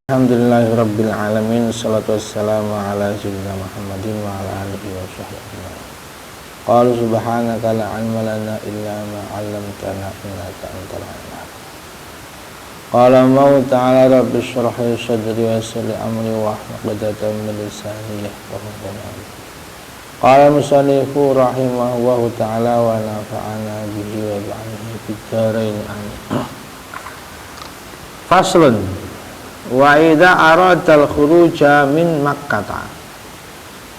Alhamdulillahirabbil alamin, salatu wassalamu ala sayyidina Muhammadin wa ala alihi wa sahbihi. Qalu subhanaka la ilma lana illa ma 'allamtana innaka antal 'allam. Qala mau ta'ala rabbi shrah li sadri wa yassir li amri wa hlul 'uqdatam min lisani yafqahu qawli. Qala musannifu rahimahullahu ta'ala wa nafa'ana bihi wa bi'ilmihi fid dharain amin. Faslun wa idza aradal khuruja min Makkah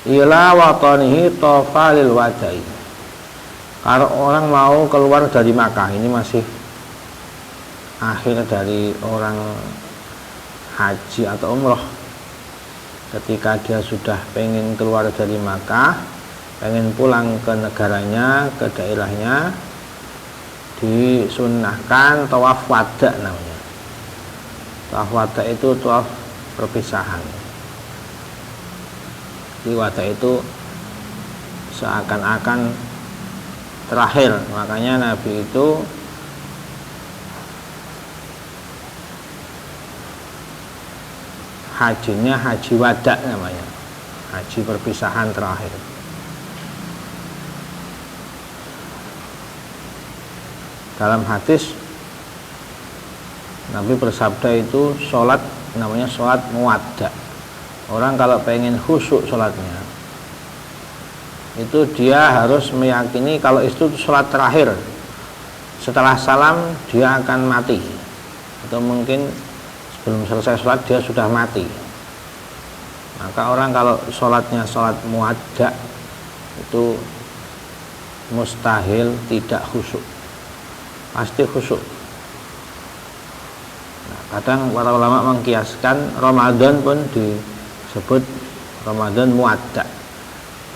ila watanihi tafalil wadai. Kalau orang mau keluar dari Makkah, ini masih akhir dari orang haji atau umroh. Ketika dia sudah pengen keluar dari Makkah, pengen pulang ke negaranya, ke daerahnya, disunnahkan tawaf wada namanya. Tawaf wada itu tawaf perpisahan. Di wada itu seakan-akan terakhir, makanya Nabi itu hajinya haji wada namanya, haji perpisahan terakhir. Dalam hadis Nabi bersabda itu sholat namanya sholat muwadda. Orang kalau pengen khusyuk sholatnya, itu dia harus meyakini kalau itu sholat terakhir. Setelah salam dia akan mati, atau mungkin sebelum selesai sholat dia sudah mati. Maka orang kalau sholatnya sholat muwadda itu mustahil tidak khusyuk, pasti khusyuk. Kadang para ulama mengkiaskan Ramadan pun disebut Ramadan muwadda.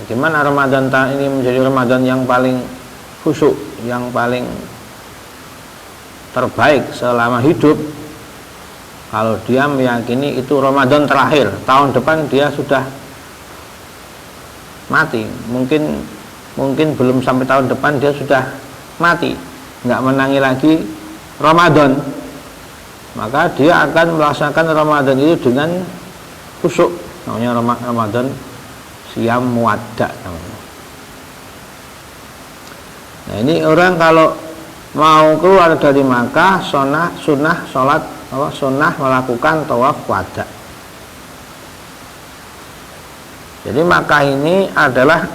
Bagaimana Ramadan tahun ini menjadi Ramadan yang paling khusyuk, yang paling terbaik selama hidup? Kalau dia meyakini itu Ramadan terakhir, tahun depan dia sudah mati. Mungkin belum sampai tahun depan dia sudah mati, nggak menangi lagi Ramadan. Maka dia akan melaksanakan Ramadan itu dengan khusyuk, namanya Ramadan siyam muwadda namanya. Nah, ini orang kalau mau keluar dari Makkah, sunnah melakukan tawaf wada. Jadi Makkah ini adalah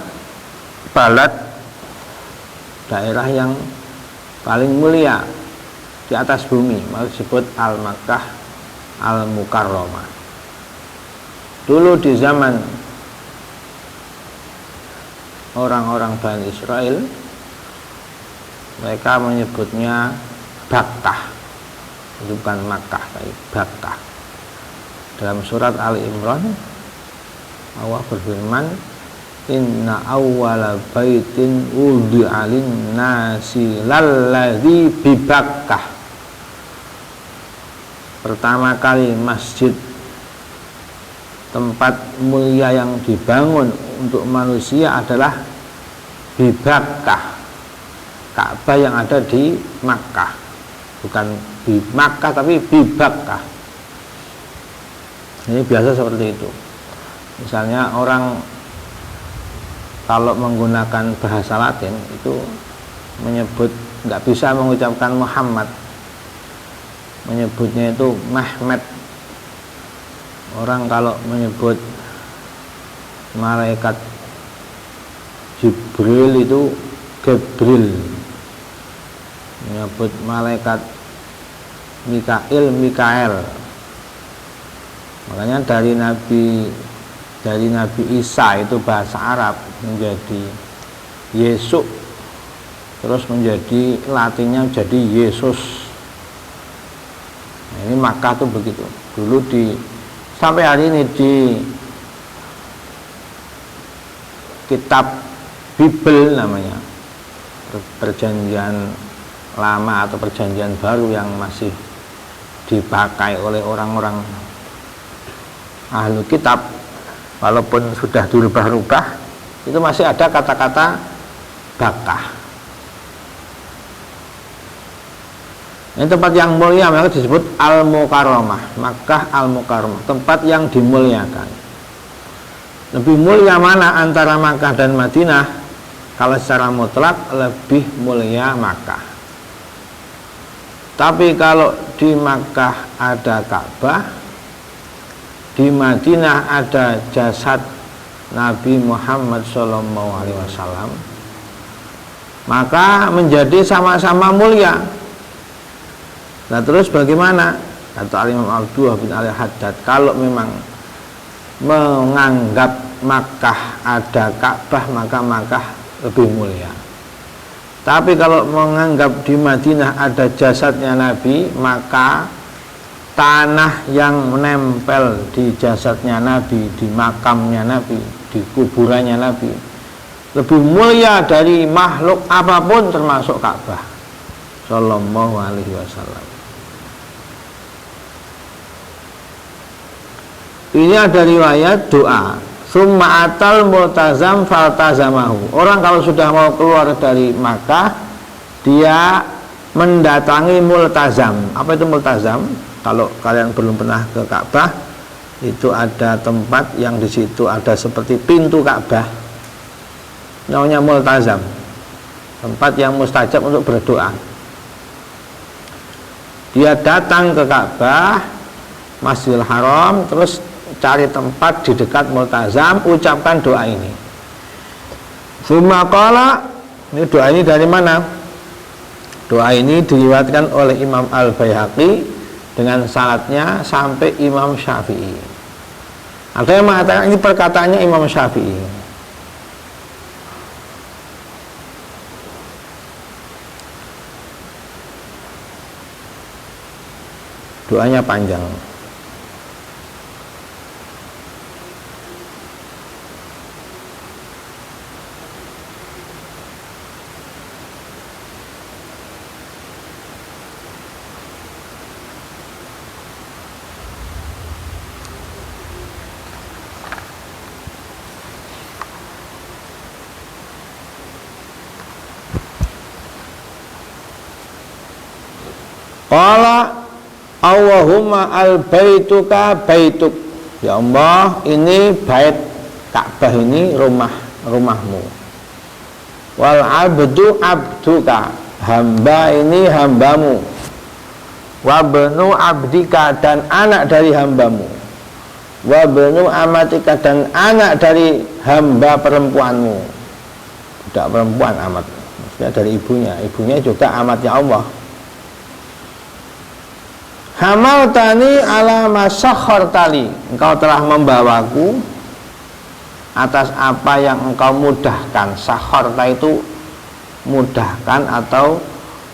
balad, daerah yang paling mulia di atas bumi, maka disebut Al-Makkah Al-Mukarramah. Dulu di zaman orang-orang Bani Israel, mereka menyebutnya Bakkah. Itu bukan Makkah, tapi Bakkah. Dalam surat Ali Imran Allah berfirman, inna awwala baitin wudi'a lin-nasi lalladzi bi Bakkah. Pertama kali masjid, tempat mulia yang dibangun untuk manusia adalah bi Bakkah, Ka'bah yang ada di Makkah. Bukan di Makkah tapi bi Bakkah. Ini biasa seperti itu. Misalnya orang kalau menggunakan bahasa Latin itu menyebut, nggak bisa mengucapkan Muhammad, menyebutnya itu Mehmet. Orang kalau menyebut malaikat Jibril itu Gabriel, menyebut malaikat Mikael. Makanya dari Nabi Isa itu bahasa Arab menjadi Yesus, terus menjadi Latinnya jadi Yesus. Nah, ini Makkah tuh begitu. Dulu sampai hari ini di kitab Bible namanya, perjanjian lama atau perjanjian baru yang masih dipakai oleh orang-orang ahlu kitab, walaupun sudah dirubah-rubah, itu masih ada kata-kata Bakkah. Ini tempat yang mulia maka disebut Al-Mukarramah, Makkah Al-Mukarramah, tempat yang dimuliakan. Lebih mulia mana antara Makkah dan Madinah? Kalau secara mutlak lebih mulia Makkah. Tapi kalau di Makkah ada Ka'bah, di Madinah ada jasad Nabi Muhammad SAW, maka menjadi sama-sama mulia. Nah terus bagaimana? Kata Imam Abdullah bin Al-Haddad, kalau memang menganggap Makkah ada Ka'bah maka Makkah lebih mulia. Tapi kalau menganggap di Madinah ada jasadnya Nabi, maka tanah yang menempel di jasadnya Nabi, di makamnya Nabi, di kuburannya Nabi lebih mulia dari makhluk apapun termasuk Ka'bah Sallallahu Alaihi Wasallam. Ini ada riwayat doa, summa atal multazam faltazamahu. Orang kalau sudah mau keluar dari Makkah, dia mendatangi multazam. Apa itu multazam? Kalau kalian belum pernah ke Ka'bah, itu ada tempat yang di situ ada seperti pintu Ka'bah, namanya multazam, tempat yang mustajab untuk berdoa. Dia datang ke Ka'bah, Masjidil Haram, terus cari tempat di dekat multazam, ucapkan doa ini. Summa qala, ini doa ini dari mana? Doa ini diriwayatkan oleh Imam Al-Baihaqi dengan sanadnya sampai Imam Syafi'i. Ada yang mengatakan ini perkataannya Imam Syafi'i. Doanya panjang. Qala Allahumma al-baituka baituk. Ya Allah, ini bait Ka'bah ini rumahmu. Wal abdu abduka, hamba ini hambamu. Wa benu abdika, dan anak dari hambamu. Wa benu amatika, dan anak dari hamba perempuanmu. Budak perempuan amat, maksudnya dari ibunya juga amatnya Allah. Hamaltani ala masakhartali, engkau telah membawaku atas apa yang engkau mudahkan. Sakharta itu mudahkan atau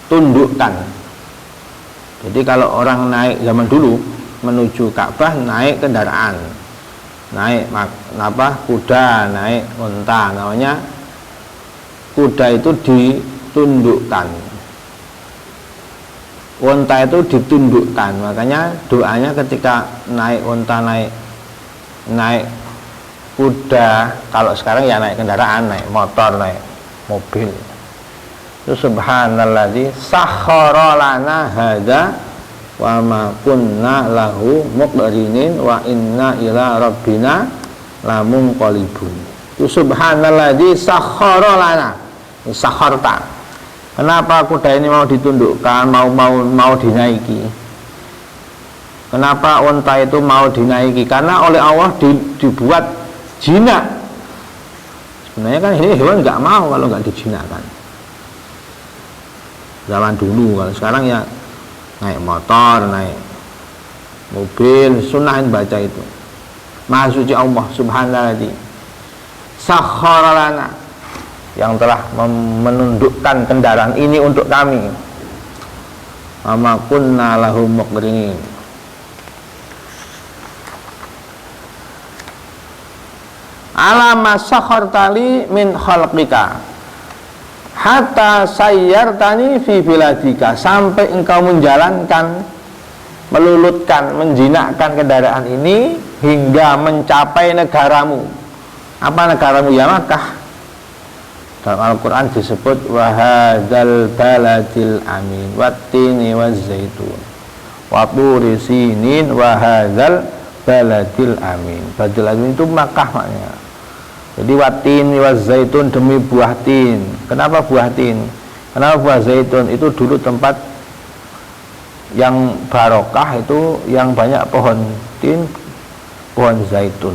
tundukkan. Jadi kalau orang naik zaman dulu menuju Ka'bah naik kendaraan, naik kuda, naik unta, namanya kuda itu ditundukkan, unta itu ditundukkan. Makanya doanya ketika naik unta, naik kuda, kalau sekarang ya naik kendaraan, naik motor, naik mobil, itu subhanalladzi sakhkhara lana hadza wa ma kunna lahu muqrinin wa inna ila rabbina lamunqalibun. Itu subhanalladzi sakhkhara lana, sakharta. Kenapa kuda ini mau ditundukkan, mau dinaiki? Kenapa unta itu mau dinaiki? Karena oleh Allah dibuat jinak. Sebenarnya kan ini hewan nggak mau kalau nggak dijinakkan. Zaman dulu, kalau sekarang ya naik motor, naik mobil, sunahin baca itu. Maha suci Allah subhanalladzi sakhkhara lana, yang telah menundukkan kendaraan ini untuk kami. Ama kunna lahu muqrinin. Ala masakhartali min khalqika hatta sayyartani fi biladika, sampai engkau menjalankan, melulutkan, menjinakkan kendaraan ini hingga mencapai negaramu. Apa negaramu? Ya Makkah. Dalam Al-Quran disebut wahadzal baladil amin wattini wazzaitun wa turi sinin wahadzal baladil amin. Baladil amin itu Makkah maknanya. Jadi wattini wazzaitun demi buah tin. Kenapa buah tin? Kenapa buah zaitun? Itu dulu tempat yang barokah, itu yang banyak pohon tin, pohon zaitun.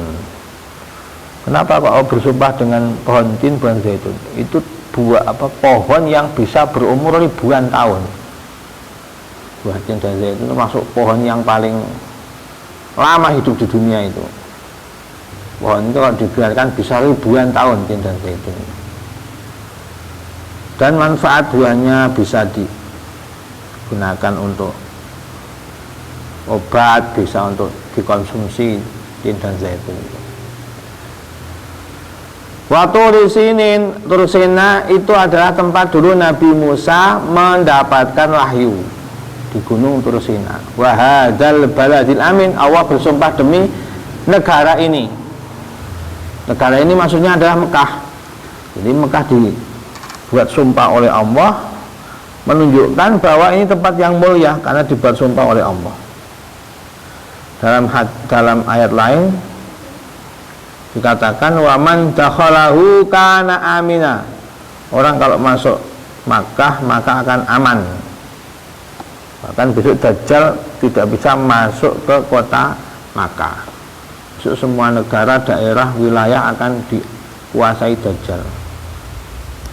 Kenapa kok bersumpah dengan pohon tin, pohon zaitun? Itu pohon yang bisa berumur ribuan tahun. Buah tin dan zaitun itu masuk pohon yang paling lama hidup di dunia itu. Pohon itu kalau dibiarkan bisa ribuan tahun, tin dan zaitun. Dan manfaat buahnya bisa digunakan untuk obat, bisa untuk dikonsumsi, tin dan zaitun itu. Waktu Sinin, Tursina itu adalah tempat dulu Nabi Musa mendapatkan wahyu di gunung Tursina. Wahadzal baladil amin, Allah bersumpah demi negara ini. Negara ini maksudnya adalah Mekah. Jadi Mekah dibuat sumpah oleh Allah, menunjukkan bahwa ini tempat yang mulia karena dibuat sumpah oleh Allah. Dalam ayat lain dikatakan waman dakhalahu kana amina. Orang kalau masuk Makkah maka akan aman. Bahkan besok Dajjal tidak bisa masuk ke kota Makkah. Besok semua negara, daerah, wilayah akan dikuasai Dajjal.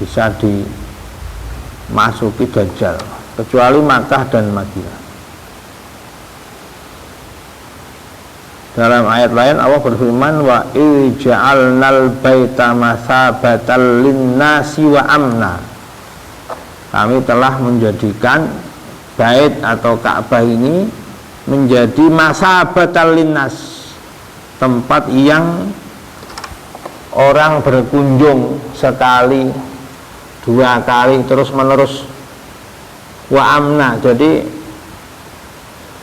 Bisa dimasuki Dajjal kecuali Makkah dan Madinah. Dalam ayat lain Allah berfirman wa ija'alnal baita masabatal linnasi wa amna. Kami telah menjadikan bait atau Ka'bah ini menjadi masabatal linnas, tempat yang orang berkunjung sekali, dua kali, terus menerus. Wa amna, jadi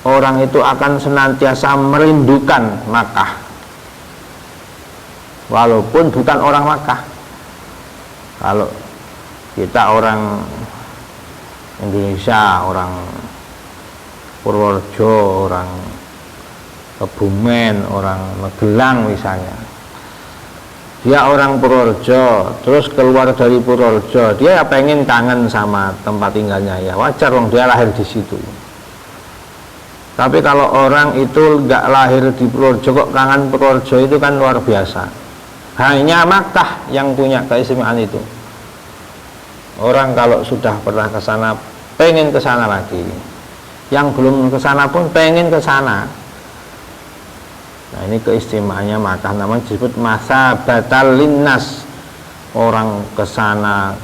orang itu akan senantiasa merindukan Makkah walaupun bukan orang Makkah. Kalau kita orang Indonesia, orang Purworejo, orang Kebumen, orang Magelang misalnya, dia orang Purworejo terus keluar dari Purworejo, dia pengen kangen sama tempat tinggalnya, ya wajar dong, dia lahir di situ. Tapi kalau orang itu nggak lahir di Purworejo kok kangen Purworejo, itu kan luar biasa. Hanya Makkah yang punya keistimewaan itu. Orang kalau sudah pernah ke sana pengen ke sana lagi. Yang belum ke sana pun pengen ke sana. Nah, ini keistimewaannya Makkah, namanya disebut masabatal linnas. Orang ke sana,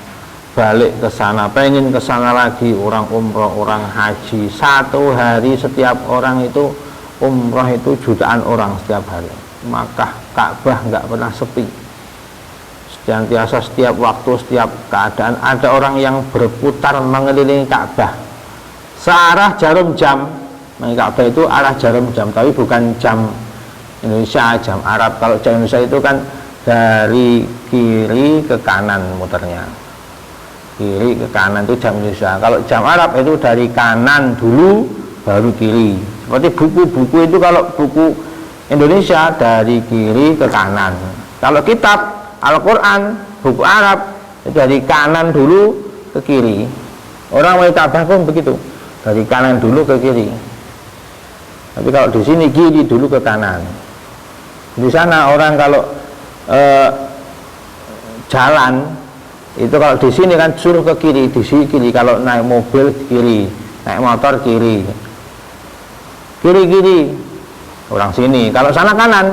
balik ke sana, pengen ke sana lagi. Orang umroh, orang haji, satu hari setiap orang itu umroh itu jutaan orang setiap hari. Makkah, Ka'bah nggak pernah sepi. Senantiasa setiap waktu, setiap keadaan ada orang yang berputar mengelilingi Ka'bah searah jarum jam. Ka'bah itu arah jarum jam, tapi bukan jam Indonesia, jam Arab. Kalau jam Indonesia itu kan dari kiri ke kanan muternya, kiri ke kanan itu jam Indonesia. Kalau jam Arab itu dari kanan dulu baru kiri. Seperti buku-buku itu, kalau buku Indonesia dari kiri ke kanan. Kalau kitab Al-Quran, buku Arab itu dari kanan dulu ke kiri. Orang mau Ka'bah pun begitu, dari kanan dulu ke kiri. Tapi kalau di sini kiri dulu ke kanan. Di sana orang kalau jalan itu, kalau di sini kan suruh ke kiri, di sini kiri. Kalau naik mobil kiri, naik motor kiri, kiri. Orang sini. Kalau sana kanan,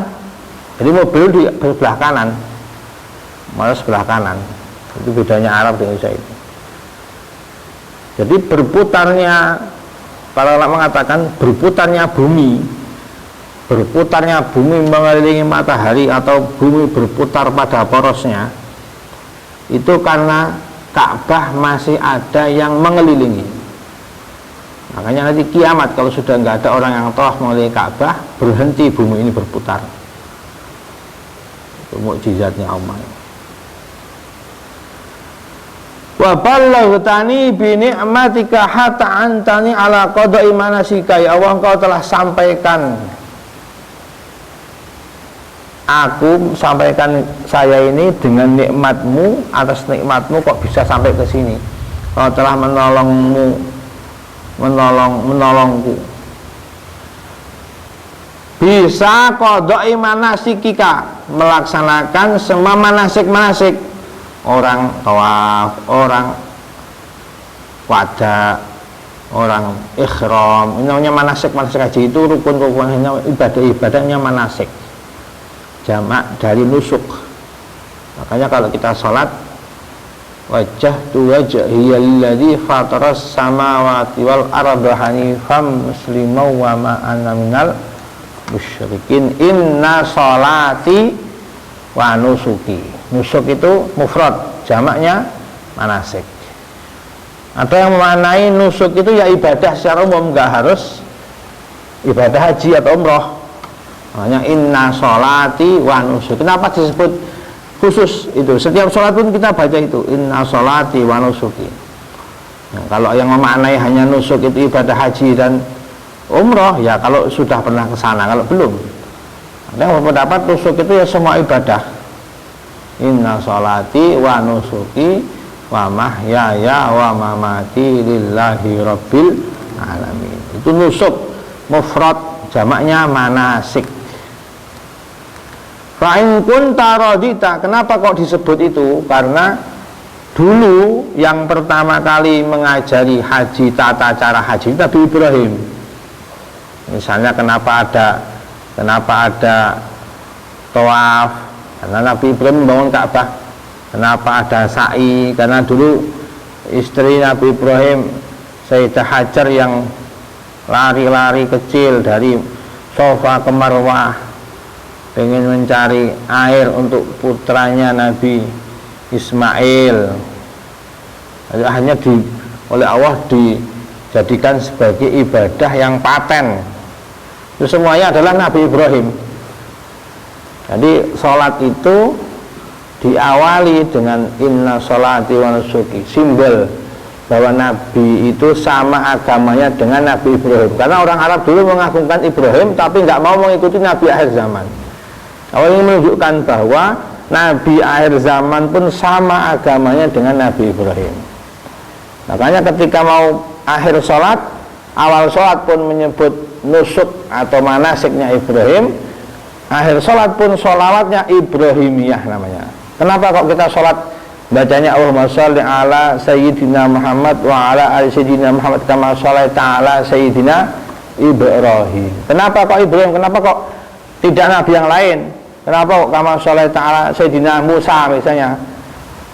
jadi mobil di sebelah kanan, malah sebelah kanan. Itu bedanya Arab dengan Indonesia itu. Jadi berputarnya, para ulama mengatakan berputarnya bumi mengelilingi matahari, atau bumi berputar pada porosnya, itu karena Ka'bah masih ada yang mengelilingi. Makanya nanti kiamat kalau sudah nggak ada orang yang tawaf mengelilingi Ka'bah, berhenti bumi ini berputar. Itu mukjizatnya Allah. wa ballaghtani bi ni'matika hatta antani ala qada'i manasika. Ya Allah, engkau telah sampaikan, aku sampaikan saya ini dengan nikmatmu, atas nikmatmu kok bisa sampai ke sini. Kau telah menolongku. Bisa qada'i manasikika, melaksanakan semua manasik-manasik, orang tawaf, orang wada, orang ikhram. Ini namanya manasik-manasik haji, itu rukun-rukunnya, ibadah-ibadahnya manasik, jamak dari nusuk. Makanya kalau kita sholat, wajjahtu wajhiya lilladzi fataras samawati wal arda hanifan musliman wa ma ana minal musyrikin inna sholati wa nusuki. Nusuk itu mufrad, jamaknya manasik. Ada yang memaknai nusuk itu ya ibadah secara umum, nggak harus ibadah haji atau umroh. Makanya inna sholati wa nusuk. Kenapa disebut khusus itu? Setiap sholat pun kita baca itu, inna sholati wa nusuki. Nah, kalau yang memaknai hanya nusuk itu ibadah haji dan umroh, ya kalau sudah pernah ke sana. Kalau belum, ada yang berpendapat nusuk itu ya semua ibadah. Inna sholati wa nusuki wa mahyaya wa mamati lillahi rabbil alamin. Itu nusuk mufrad, jamaknya manasik. Fa'in kunta radita. Kenapa kok disebut itu? Karena dulu yang pertama kali mengajari haji, tata cara haji, Nabi Ibrahim. Misalnya kenapa ada tawaf? Karena Nabi Ibrahim membangun Ka'bah. Kenapa ada sa'i? Karena dulu istri Nabi Ibrahim, Sayyidah Hajar, yang lari-lari kecil dari Sofa ke Marwah, pengen mencari air untuk putranya Nabi Ismail. Hanya oleh Allah dijadikan sebagai ibadah yang paten. Itu semuanya adalah Nabi Ibrahim. Jadi sholat itu diawali dengan inna sholati wa nusuki, simbol bahwa Nabi itu sama agamanya dengan Nabi Ibrahim. Karena orang Arab dulu mengagungkan Ibrahim, tapi nggak mau mengikuti Nabi akhir zaman. Awal ini menunjukkan bahwa Nabi akhir zaman pun sama agamanya dengan Nabi Ibrahim. Makanya ketika mau akhir sholat, awal sholat pun menyebut nusuk atau manasiknya Ibrahim, akhir sholat pun sholawatnya Ibrahimiyah namanya. Kenapa kok kita sholat bacanya Allahumma sholli ala Sayyidina Muhammad wa ala ali Sayyidina Muhammad kama sholaita ala Sayyidina Ibrahim? Kenapa kok Ibrahim? Kenapa kok tidak Nabi yang lain? Kenapa kok kama sholaita ala Sayyidina Musa misalnya,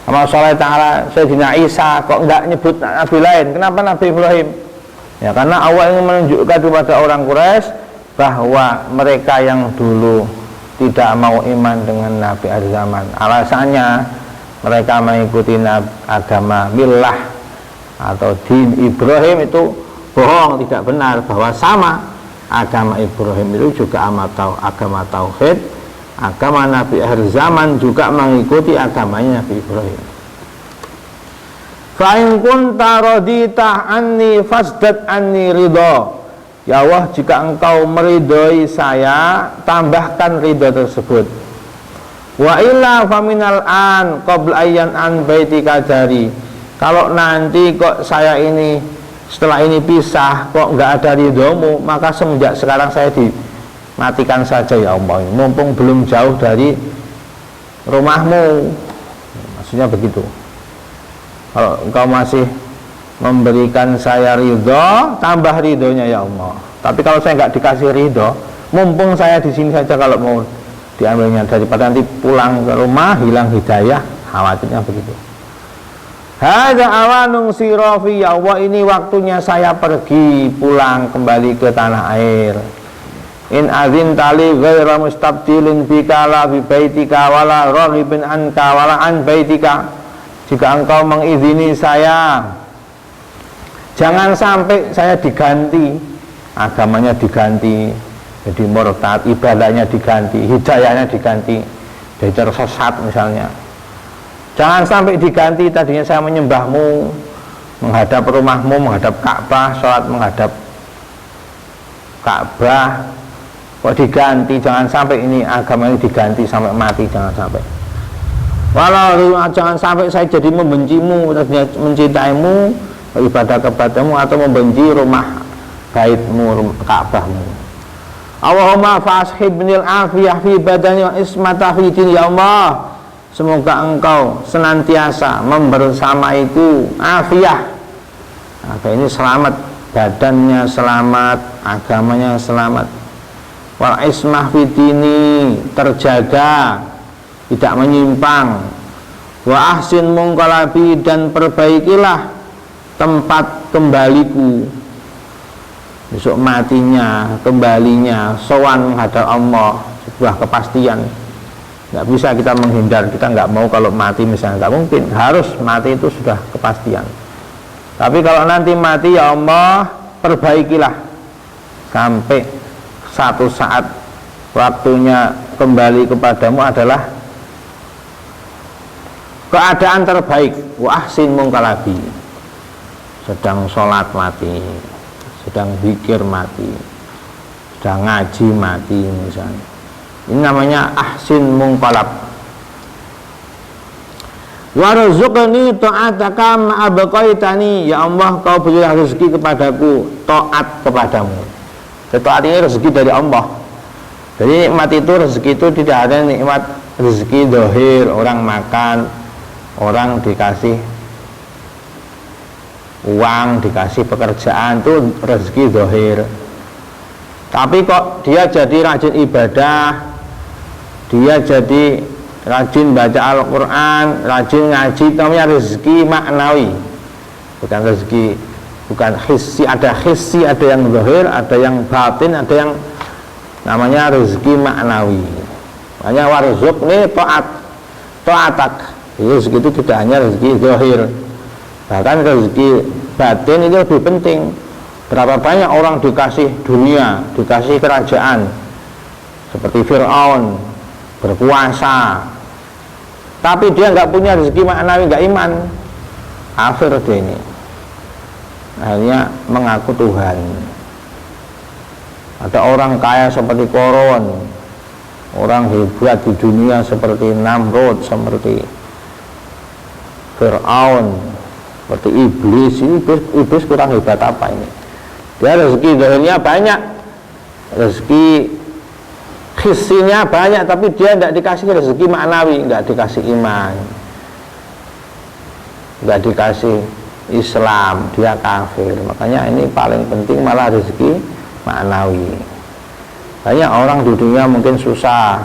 kama sholaita ala Sayyidina Isa, kok enggak nyebut Nabi lain? Kenapa Nabi Ibrahim? Ya karena Allah ingin menunjukkan kepada orang Quraisy bahwa mereka yang dulu tidak mau iman dengan Nabi akhir zaman, alasannya mereka mengikuti agama millah atau din Ibrahim itu bohong, tidak benar, bahwa sama agama Ibrahim itu juga agama tauhid, agama Nabi akhir zaman juga mengikuti agamanya Nabi Ibrahim. Fa'in kunta radita anni fasdad anni ridho. Ya Allah, jika engkau meridhoi saya, tambahkan ridho tersebut. Wa illa faminal an qabla ayyan an baitika jari. Kalau nanti kok saya ini setelah ini pisah kok enggak ada ridhomu, maka semenjak sekarang saya dimatikan saja ya Allah, mumpung belum jauh dari rumahmu. Maksudnya begitu. Kalau engkau masih memberikan saya ridho, tambah ridhonya ya Allah. Tapi kalau saya nggak dikasih ridho, mumpung saya di sini saja kalau mau diambilnya, daripada nanti pulang ke rumah hilang hidayah, khawatirnya begitu. Hadza awanung sirofi, ya Allah, ini waktunya saya pergi pulang kembali ke tanah air. In azin tali ghaira mustabdilin bika la bi baitika wala raghibin anka wala an baitika. Jika engkau mengizini saya, jangan sampai saya diganti, agamanya diganti jadi murtad, ibadahnya diganti, hidayahnya diganti, jadi tersesat misalnya. Jangan sampai diganti, tadinya saya menyembahmu, menghadap rumahmu, menghadap Ka'bah, sholat menghadap Ka'bah, kok diganti. Jangan sampai ini agama ini diganti sampai mati, jangan sampai. Walau jangan sampai saya jadi membencimu, tadinya mencintaimu, ibadah kepadamu, atau membenci rumah baitmu, Ka'bahmu. Allahumma fashibnil afiyah fi badani wa ismata fi dini. Ya Allah, semoga engkau senantiasa membersamaiku afiyah. Ini selamat, badannya selamat, agamanya selamat. Wal ismah fi dini, terjaga, tidak menyimpang. Wa ahsin munqalabi, dan perbaikilah tempat kembaliku. Besok matinya, kembalinya, sowan menghadap Allah, sebuah kepastian. Nggak bisa kita menghindar, kita nggak mau kalau mati misalnya, nggak mungkin, harus mati itu sudah kepastian. Tapi kalau nanti mati, ya Allah, perbaikilah sampai satu saat waktunya kembali kepadamu adalah keadaan terbaik. Wa ahsin munqalabi, sedang sholat mati, sedang zikir mati, sedang ngaji mati misalnya. Ini namanya ahsin munqalab. Warzuqni ta'ataka ma'abqaitani. Ya Allah, kau berilah rezeki kepadaku taat kepadamu. Taat ini rezeki dari Allah. Jadi nikmat itu, rezeki itu tidak ada nikmat rezeki dohir, orang makan, orang dikasih uang, dikasih pekerjaan, itu rezeki dohir. Tapi kok dia jadi rajin ibadah, dia jadi rajin baca Al-Quran, rajin ngaji, namanya rezeki maknawi, bukan rezeki, bukan hissi. Ada hissi, ada yang zahir, ada yang batin, ada yang namanya rezeki maknawi. Makanya warzuqni ta'atak. Rezeki itu tidak hanya rezeki zahir, bahkan rezeki batin itu lebih penting. Berapa banyak orang dikasih dunia, dikasih kerajaan, seperti Fir'aun, berkuasa, tapi dia nggak punya rezeki maknawi, nggak iman, kafir dia ini. Akhirnya mengaku Tuhan. Ada orang kaya seperti Korun, orang hebat di dunia seperti Namrud, seperti Fir'aun, seperti iblis. Iblis kurang hebat apa ini? Dia rezeki zahirnya banyak, rezeki hissinya banyak, tapi dia tidak dikasih rezeki maknawi, nggak dikasih iman, nggak dikasih Islam, dia kafir. Makanya ini paling penting malah rezeki maknawi. Banyak orang di dunia mungkin susah,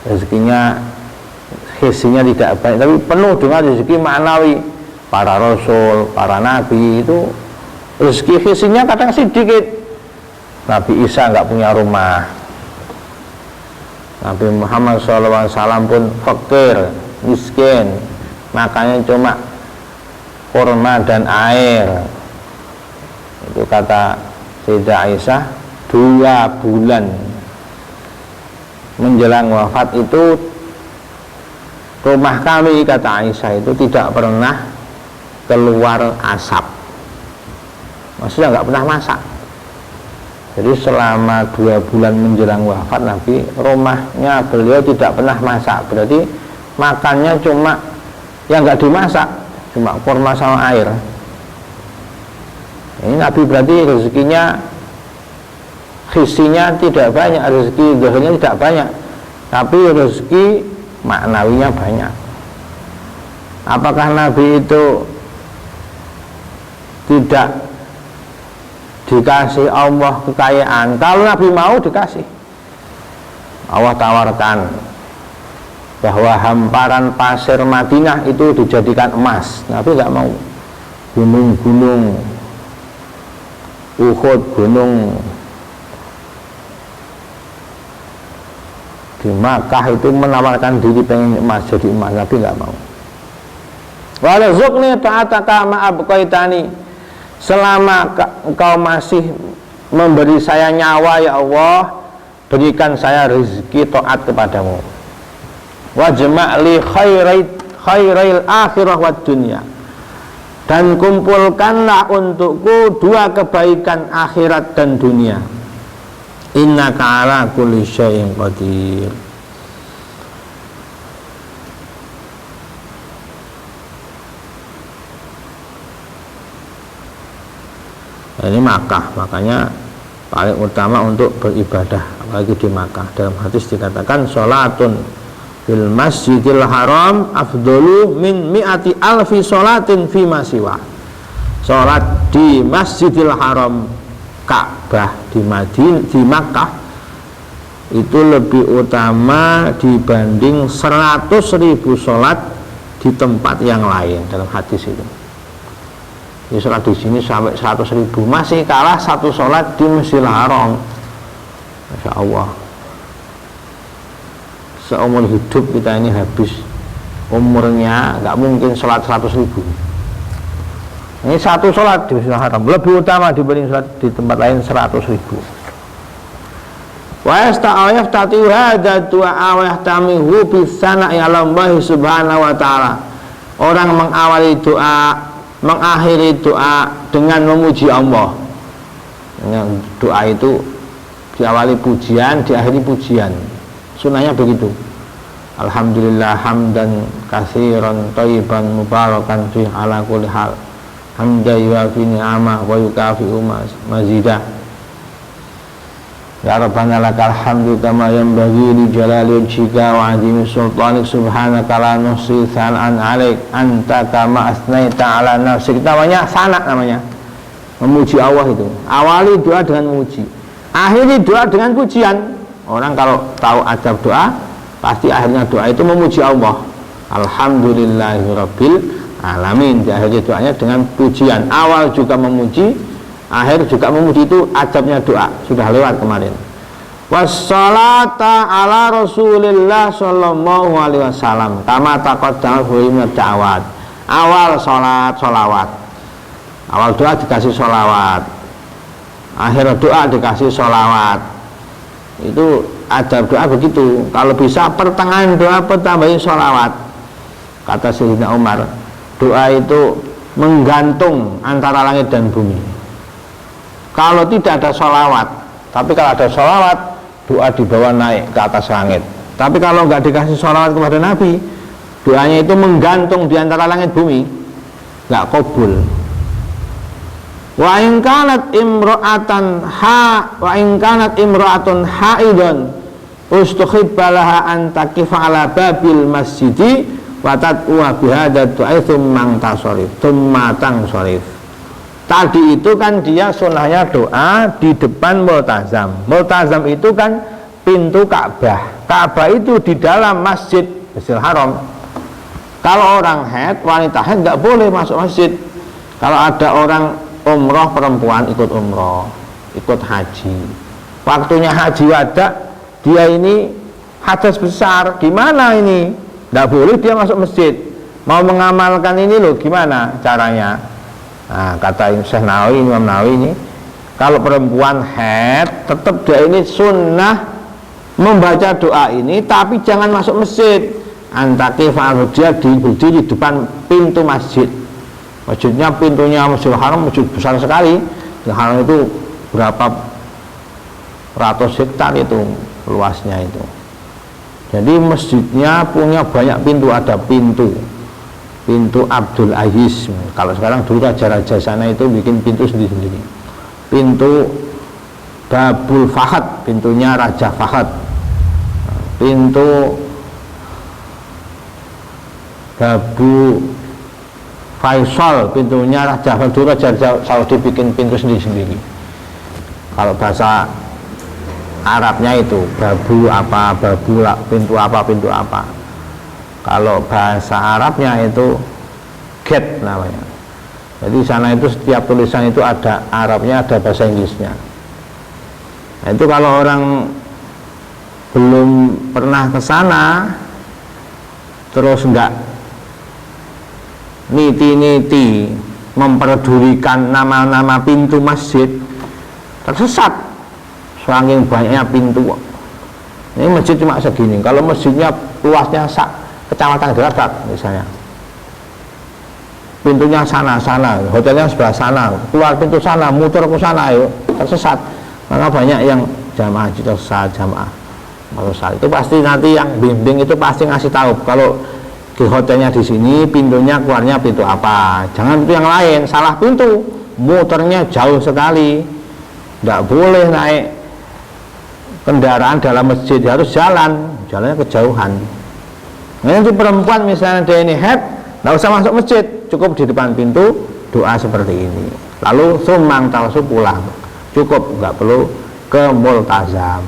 rezekinya hissinya tidak banyak, tapi penuh dengan rezeki maknawi. Para rasul, para nabi itu rezeki hissinya kadang sedikit. Nabi Isa nggak punya rumah, Nabi Muhammad SAW pun fakir, miskin, makannya cuma kurma dan air. Itu kata Sayyidah Aisyah, 2 bulan menjelang wafat itu rumah kami, kata Aisyah, itu tidak pernah keluar asap. Maksudnya nggak pernah masak. Jadi selama 2 bulan menjelang wafat Nabi, rumahnya beliau tidak pernah masak. Berarti makannya cuma yang nggak dimasak, cuma kurma sama air. Ini Nabi berarti rezekinya, hissinya tidak banyak, rezeki zahirnya tidak banyak, tapi rezeki maknawinya banyak. Apakah Nabi itu tidak dikasih Allah kekayaan? Kalau Nabi mau dikasih, Allah tawarkan bahwa hamparan pasir Madinah itu dijadikan emas. Nabi nggak mau. Gunung-gunung Uhud, gunung di Makkah itu menawarkan diri pengen emas, jadi emas. Nabi nggak mau. Warzuqni ta'ataka ma'abqaitani. Selama engkau masih memberi saya nyawa, ya Allah, berikan saya rezeki taat kepadamu. Wajma'li khairil akhirah wad dunya, dan kumpulkanlah untukku dua kebaikan akhirat dan dunia. Innaka ala kulli syai'in qadir. Ini Makkah, makanya paling utama untuk beribadah apalagi di Makkah. Dalam hadis dikatakan sholatun fil masjidil haram afdolu min mi'ati alfi sholatin fi masiwa. Sholat di Masjidil Haram Ka'bah di Makkah itu lebih utama dibanding 100.000 sholat di tempat yang lain. Dalam hadis itu, ya, sholat di sini sampai 100.000 masih kalah satu sholat di Masjidil Haram. Masya Allah, seumur hidup kita ini habis umurnya nggak mungkin sholat 100.000. Ini satu sholat di Masjidil Haram lebih utama dibanding sholat di tempat lain 100.000. Wa yasta'ayftati hadza du'a wa yahtamihu bisana'i 'ala Allah subhanahu wa ta'ala. Orang mengawali doa, mengakhiri doa dengan memuji Allah. Doa itu diawali pujian, diakhiri pujian. Sunnahnya begitu. Alhamdulillah hamdan katsiran thayyiban mubarakan fi ala kulli hal. Hamdan yuwafi ni'amah wa yukafi'u mazidah. Ya Rabbana lakal hamdu kama yanbaghi li jalali wajhika wa 'azimi sultanik subhanaka la nuhsi tsana'an 'alaik anta kama asnaita 'ala nafsik. Namanya sanak, namanya memuji Allah itu. Awali doa dengan memuji, akhiri doa dengan pujian. Orang kalau tahu adab doa, pasti akhirnya doa itu memuji Allah. Alhamdulillahirabbil alamin. Diakhiri doanya dengan pujian. Awal juga memuji, akhir juga memuji, itu adabnya doa. Sudah lewat kemarin. Wassalata ala Rasulillah sallallahu alaihi wasallam kama taqaddama fi da'awat. Awal salat sholawat. Awal doa dikasih sholawat, akhir doa dikasih sholawat. Itu adab doa begitu. Kalau bisa pertengahan doa tambahin sholawat. Kata Sayyidina Umar, doa itu menggantung antara langit dan bumi. Kalau tidak ada sholawat, tapi kalau ada sholawat, doa dibawa naik ke atas langit. Tapi kalau nggak dikasih sholawat kepada Nabi, doanya itu menggantung di antara langit bumi, nggak kabul. Wa in kanat imra'atun haidun ustuhibbalaha an taqifa ala babil masjidi wa tad'u bihadza du'a tsumma tansharif. Tadi itu kan dia sunnahnya doa di depan multazam. Multazam itu kan pintu Ka'bah. Ka'bah itu di dalam Masjidil Haram. Kalau orang haid, wanita haid nggak boleh masuk masjid. Kalau ada orang umroh, perempuan ikut umroh, ikut haji, waktunya haji wada, dia ini hadas besar, gimana ini? Nggak boleh dia masuk masjid. Mau mengamalkan ini loh, gimana caranya? Nah, kata Syekh Nawawi, Imam Nawawi ini, kalau perempuan haid, tetap dia ini sunnah membaca doa ini, tapi jangan masuk masjid. Antaki fa'al, dia berdiri di depan pintu masjid. Masjidnya, pintunya Masjidil Haram masjid besar sekali. Masjidil Haram itu berapa ratus hektar itu luasnya itu. Jadi masjidnya punya banyak pintu. Ada pintu Abdul Aziz. Kalau sekarang dulu raja-raja sana itu bikin pintu sendiri-sendiri. Pintu Babul Fahad, pintunya Raja Fahad. Pintu Babu Faisal, pintunya Raja Faisal. Dulu Raja Saudi bikin pintu sendiri-sendiri. Kalau bahasa Arabnya itu babu apa, pintu apa. Kalau bahasa Arabnya itu gate namanya. Jadi sana itu setiap tulisan itu ada Arabnya, ada bahasa Inggrisnya. Nah, itu kalau orang belum pernah ke sana, terus enggak niti-niti memperdulikan nama-nama pintu masjid, tersesat. Saking banyaknya pintu. Ini masjid cuma segini. Kalau masjidnya luasnya kecamatan Geladak misalnya, pintunya sana, hotelnya sebelah sana, keluar pintu sana, muter ke sana, ayo tersesat. Maka banyak yang jamaah haji tersesat, jamaah tersesat. Itu pasti nanti yang bimbing itu pasti ngasih tahu kalau di hotelnya di sini, pintunya keluarnya pintu apa. Jangan pintu yang lain, salah pintu, muternya jauh sekali. Tidak boleh naik kendaraan dalam masjid, harus jalannya kejauhan. Nanti perempuan misalnya dia ini head, tidak usah masuk masjid, cukup di depan pintu doa seperti ini. Lalu sumang tawassu pulang, cukup, nggak perlu ke multazam.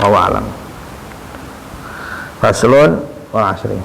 Wallahu a'lam. Faslun wa asri.